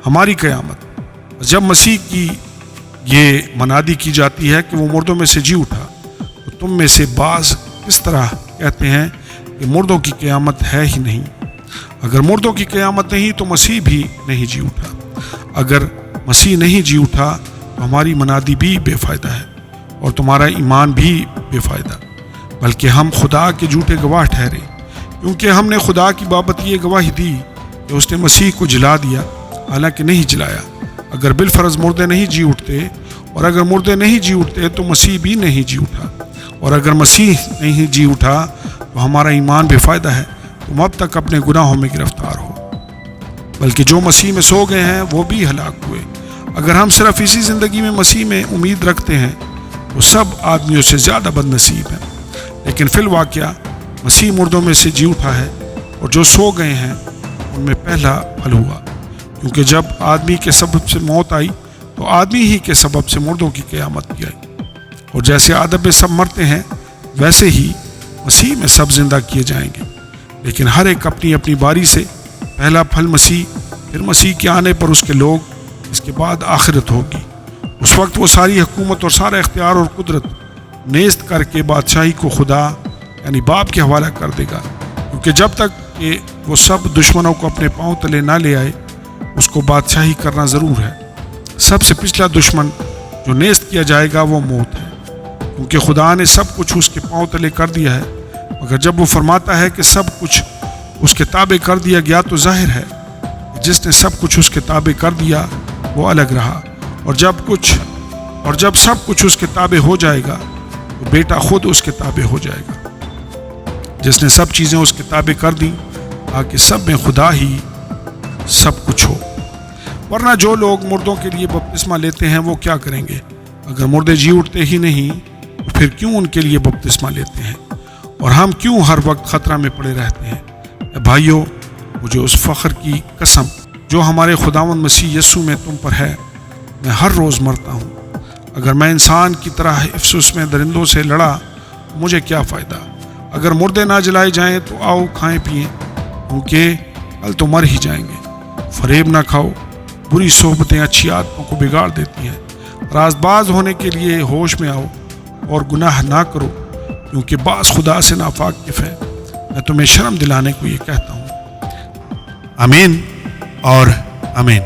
ہماری قیامت۔ جب مسیح کی یہ منادی کی جاتی ہے کہ وہ مردوں میں سے جی اٹھا، تو تم میں سے بعض کس طرح کہتے ہیں کہ مردوں کی قیامت ہے ہی نہیں۔ اگر مردوں کی قیامت نہیں تو مسیح بھی نہیں جی اٹھا۔ اگر مسیح نہیں جی اٹھا تو ہماری منادی بھی بے فائدہ ہے اور تمہارا ایمان بھی بے فائدہ، بلکہ ہم خدا کے جھوٹے گواہ ٹھہرے، کیونکہ ہم نے خدا کی بابت یہ گواہی دی کہ اس نے مسیح کو جلا دیا، حالانکہ نہیں جلایا۔ اگر بالفرض مردے نہیں جی اٹھتے، اور اگر مردے نہیں جی اٹھتے تو مسیح بھی نہیں جی اٹھا، اور اگر مسیح نہیں جی اٹھا تو ہمارا ایمان بے فائدہ ہے، تم اب تک اپنے گناہوں میں گرفتار ہو۔ بلکہ جو مسیح میں سو گئے ہیں وہ بھی ہلاک ہوئے۔ اگر ہم صرف اسی زندگی میں مسیح میں امید رکھتے ہیں تو سب آدمیوں سے زیادہ بد نصیب ہیں، لیکن فی الواقعہ مسیح مردوں میں سے جی اٹھا ہے، اور جو سو گئے ہیں ان میں پہلا پھل ہوا، کیونکہ جب آدمی کے سبب سے موت آئی تو آدمی ہی کے سبب سے مردوں کی قیامت بھی آئی۔ اور جیسے آدم میں سب مرتے ہیں ویسے ہی مسیح میں سب زندہ کیے جائیں گے، لیکن ہر ایک اپنی اپنی باری سے، پہلا پھل مسیح، پھر مسیح کے آنے پر اس کے لوگ، اس کے بعد آخرت ہوگی۔ اس وقت وہ ساری حکومت اور سارا اختیار اور قدرت نیست کر کے بادشاہی کو خدا یعنی باپ کے حوالہ کر دے گا، کیونکہ جب تک کہ وہ سب دشمنوں کو اپنے پاؤں تلے نہ لے آئے اس کو بادشاہی کرنا ضرور ہے۔ سب سے پچھلا دشمن جو نیست کیا جائے گا وہ موت ہے، کیونکہ خدا نے سب کچھ اس کے پاؤں تلے کر دیا ہے، مگر جب وہ فرماتا ہے کہ سب کچھ اس کے تابع کر دیا گیا تو ظاہر ہے جس نے سب کچھ اس کے تابع کر دیا وہ الگ رہا، اور جب سب کچھ اس کے تابع ہو جائے گا تو بیٹا خود اس کے تابع ہو جائے گا، جس نے سب چیزیں اس کے تابع کر دیں تاکہ سب میں خدا ہی سب کچھ ہو۔ ورنہ جو لوگ مردوں کے لیے بپتسمہ لیتے ہیں وہ کیا کریں گے؟ اگر مردے جی اٹھتے ہی نہیں تو پھر کیوں ان کے لیے بپتسمہ لیتے ہیں؟ اور ہم کیوں ہر وقت خطرہ میں پڑے رہتے ہیں؟ اے بھائیو، مجھے اس فخر کی قسم جو ہمارے خداوند مسیح یسوع میں تم پر ہے، میں ہر روز مرتا ہوں۔ اگر میں انسان کی طرح افسوس میں درندوں سے لڑا تو مجھے کیا فائدہ؟ اگر مردے نہ جلائے جائیں تو آؤ کھائیں پئیں، کیونکہ کل تو مر ہی جائیں گے۔ فریب نہ کھاؤ، بری صحبتیں اچھی عادتوں کو بگاڑ دیتی ہیں۔ راز باز ہونے کے لیے ہوش میں آؤ اور گناہ نہ کرو، کیونکہ بعض خدا سے ناواقف ہے۔ میں تمہیں شرم دلانے کو یہ کہتا ہوں۔ آمین اور آمین۔